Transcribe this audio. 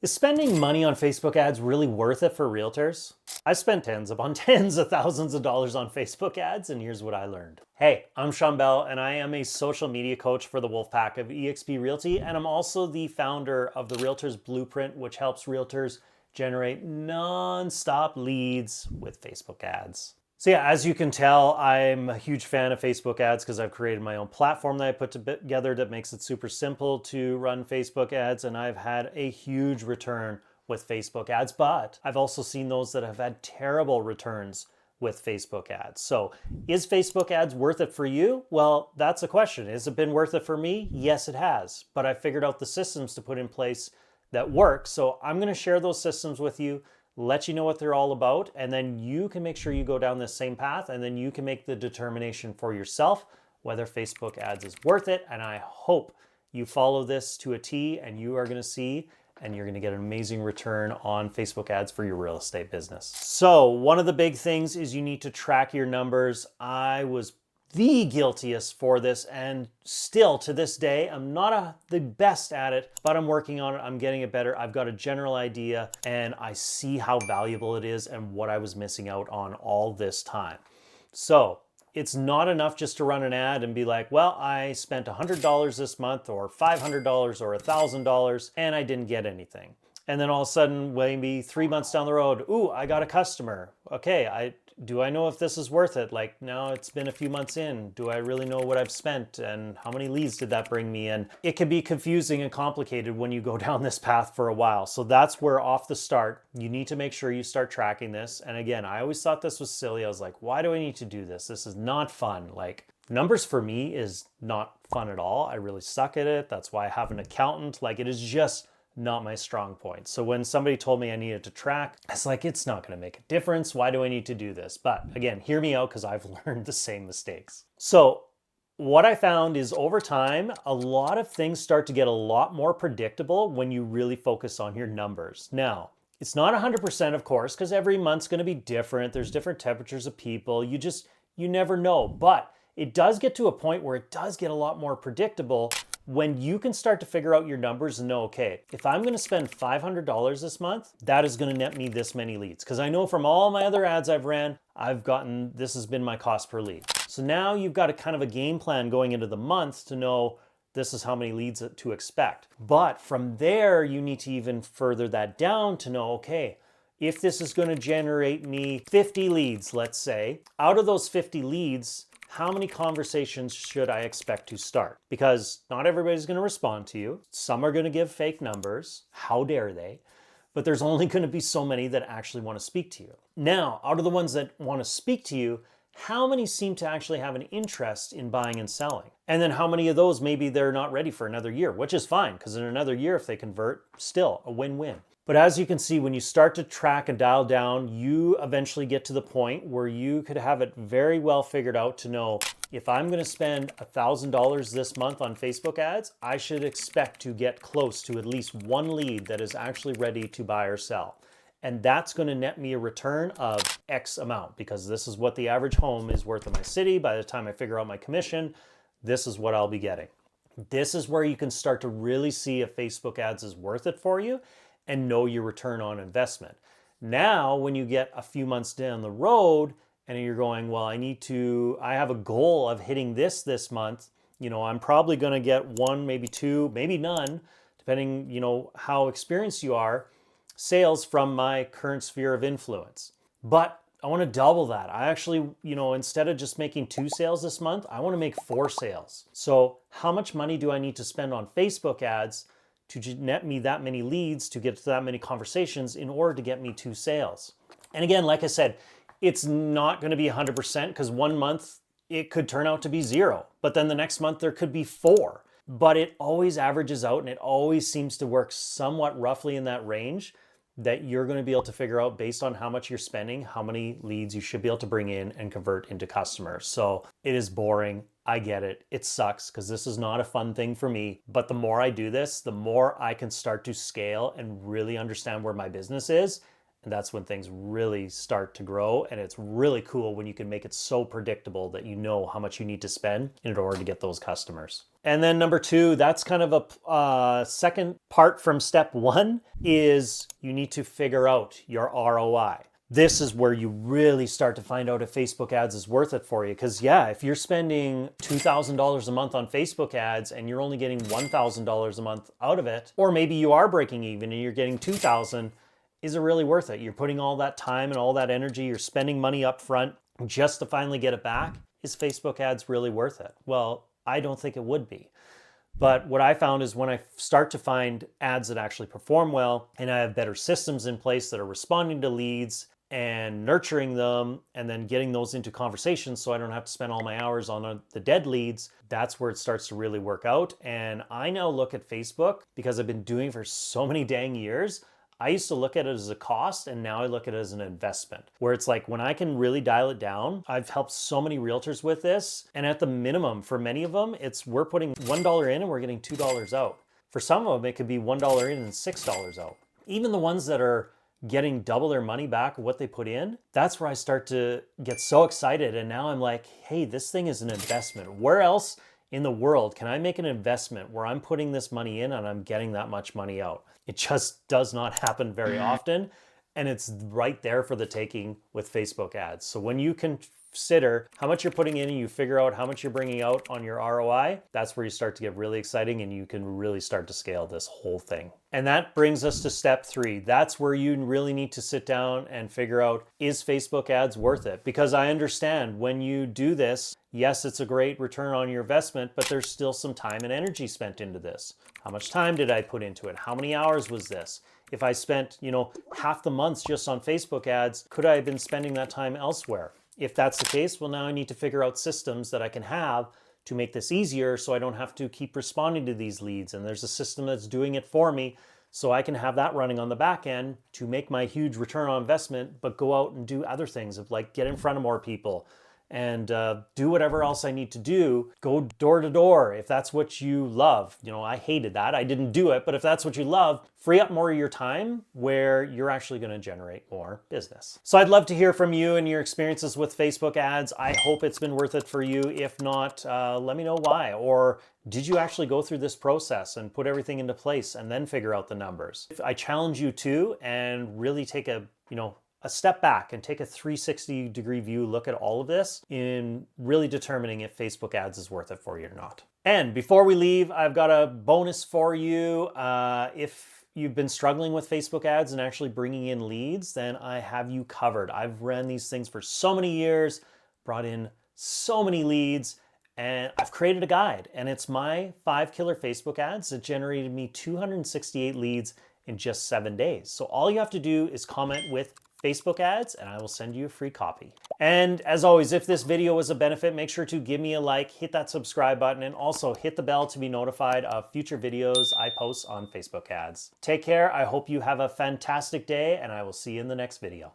Is spending money on Facebook ads really worth it for realtors? I spent tens upon tens of thousands of dollars on Facebook ads, and here's what I learned. Hey, I'm Sean Bell, and I am a social media coach for the Wolfpack of eXp Realty, and I'm also the founder of the Realtors Blueprint, which helps realtors generate non-stop leads with Facebook ads. So yeah, as you can tell, I'm a huge fan of Facebook ads because I've created my own platform that I put together that makes it super simple to run Facebook ads, and I've had a huge return with Facebook ads, but I've also seen those that have had terrible returns with Facebook ads. So is Facebook ads worth it for you? Well, that's a question. Has it been worth it for me? Yes, it has, but I figured out the systems to put in place that work. So I'm going to share those systems with you, let you know what they're all about, and then you can make sure you go down this same path, and then you can make the determination for yourself whether Facebook ads is worth it. And I hope you follow this to a T, and you are going to see and you're going to get an amazing return on Facebook ads for your real estate business. So one of the big things is you need to track your numbers. I was the guiltiest for this, and still to this day, I'm not the best at it, but I'm working on it. I'm getting it better. I've got a general idea, and I see how valuable it is and what I was missing out on all this time. So it's not enough just to run an ad and be like, well, I spent $100 this month or $500 or $1,000 and I didn't get anything. And then all of a sudden, maybe 3 months down the road, ooh, I got a customer. Okay, do I know if this is worth it? Like, now it's been a few months in. Do I really know what I've spent and how many leads did that bring me? And it can be confusing and complicated when you go down this path for a while. So that's where off the start, you need to make sure you start tracking this. And again, I always thought this was silly. I was like, why do I need to do this? This is not fun. Like, numbers for me is not fun at all. I really suck at it. That's why I have an accountant. Like, it is just not my strong point. So when somebody told me I needed to track, it's like, it's not going to make a difference. Why do I need to do this? But again, hear me out because I've learned the same mistakes. So what I found is over time, a lot of things start to get a lot more predictable when you really focus on your numbers. Now, it's not 100%, of course, because every month's going to be different. There's different temperatures of people. You never know. But it does get to a point where it does get a lot more predictable when you can start to figure out your numbers and know, okay, if I'm going to spend $500 this month, that is going to net me this many leads. Because I know from all my other ads I've ran, this has been my cost per lead. So now you've got a kind of a game plan going into the month to know this is how many leads to expect. But from there, you need to even further that down to know, okay, if this is going to generate me 50 leads, let's say, out of those 50 leads, how many conversations should I expect to start? Because not everybody's going to respond to you. Some are going to give fake numbers. How dare they? But there's only going to be so many that actually want to speak to you. Now, out of the ones that want to speak to you, how many seem to actually have an interest in buying and selling? And then how many of those maybe they're not ready for another year, which is fine, because in another year, if they convert, still a win-win. But as you can see, when you start to track and dial down, you eventually get to the point where you could have it very well figured out to know, if I'm going to spend $1,000 this month on Facebook ads, I should expect to get close to at least one lead that is actually ready to buy or sell. And that's going to net me a return of X amount, because this is what the average home is worth in my city. By the time I figure out my commission, this is what I'll be getting. This is where you can start to really see if Facebook ads is worth it for you and know your return on investment. Now, when you get a few months down the road and you're going, well, I have a goal of hitting this month, I'm probably going to get one, maybe two, maybe none, depending, how experienced you are, sales from my current sphere of influence. But I want to double that. I actually, instead of just making 2 sales this month, I want to make 4 sales. So how much money do I need to spend on Facebook ads to net me that many leads, to get to that many conversations in order to get me 2 sales? And again, like I said, it's not going to be 100%, because one month it could turn out to be 0, but then the next month there could be 4. But it always averages out, and it always seems to work somewhat roughly in that range that you're going to be able to figure out, based on how much you're spending, how many leads you should be able to bring in and convert into customers. So it is boring. I get it. It sucks, because this is not a fun thing for me. But the more I do this, the more I can start to scale and really understand where my business is. And that's when things really start to grow. And it's really cool when you can make it so predictable that you know how much you need to spend in order to get those customers. And then number two, that's kind of a second part from step one, is you need to figure out your ROI. This is where you really start to find out if Facebook ads is worth it for you. Because yeah, if you're spending $2,000 a month on Facebook ads and you're only getting $1,000 a month out of it, or maybe you are breaking even and you're getting $2,000, is it really worth it? You're putting all that time and all that energy, you're spending money up front just to finally get it back. Is Facebook ads really worth it? Well, I don't think it would be. But what I found is when I start to find ads that actually perform well, and I have better systems in place that are responding to leads and nurturing them and then getting those into conversations so I don't have to spend all my hours on the dead leads, that's where it starts to really work out. And I now look at Facebook, because I've been doing it for so many dang years, I used to look at it as a cost, and now I look at it as an investment, where it's like when I can really dial it down. I've helped so many realtors with this, and at the minimum for many of them, it's we're putting $1 in and we're getting $2 out. For some of them, it could be $1 in and $6 out. Even the ones that are getting double their money back of what they put in, that's where I start to get so excited. And now I'm like, hey, this thing is an investment. Where else in the world can I make an investment where I'm putting this money in and I'm getting that much money out? It just does not happen very often. And it's right there for the taking with Facebook ads. So when you consider how much you're putting in and you figure out how much you're bringing out on your ROI, that's where you start to get really exciting and you can really start to scale this whole thing. And that brings us to step three. That's where you really need to sit down and figure out, is Facebook ads worth it? Because I understand when you do this, yes, it's a great return on your investment, but there's still some time and energy spent into this. How much time did I put into it? How many hours was this? If I spent, half the months just on Facebook ads, could I have been spending that time elsewhere? If that's the case, well, now I need to figure out systems that I can have to make this easier so I don't have to keep responding to these leads. And there's a system that's doing it for me so I can have that running on the back end to make my huge return on investment, but go out and do other things of like get in front of more people and do whatever else I need to do. Go door to door if that's what you love. I hated that. I didn't do it, but if that's what you love, free up more of your time where you're actually going to generate more business. So I'd love to hear from you and your experiences with Facebook ads. I hope it's been worth it for you. If not, let me know why. Or did you actually go through this process and put everything into place and then figure out the numbers? I challenge you to and really take a step back and take a 360-degree view look at all of this in really determining if Facebook ads is worth it for you or not. And before we leave, I've got a bonus for you. If you've been struggling with Facebook ads and actually bringing in leads, then I have you covered. I've ran these things for so many years, brought in so many leads, and I've created a guide. And it's my 5 killer Facebook ads that generated me 268 leads in just 7 days. So all you have to do is comment with Facebook ads and I will send you a free copy. And as always, if this video was a benefit, make sure to give me a like, hit that subscribe button, and also hit the bell to be notified of future videos I post on Facebook ads. Take care. I hope you have a fantastic day and I will see you in the next video.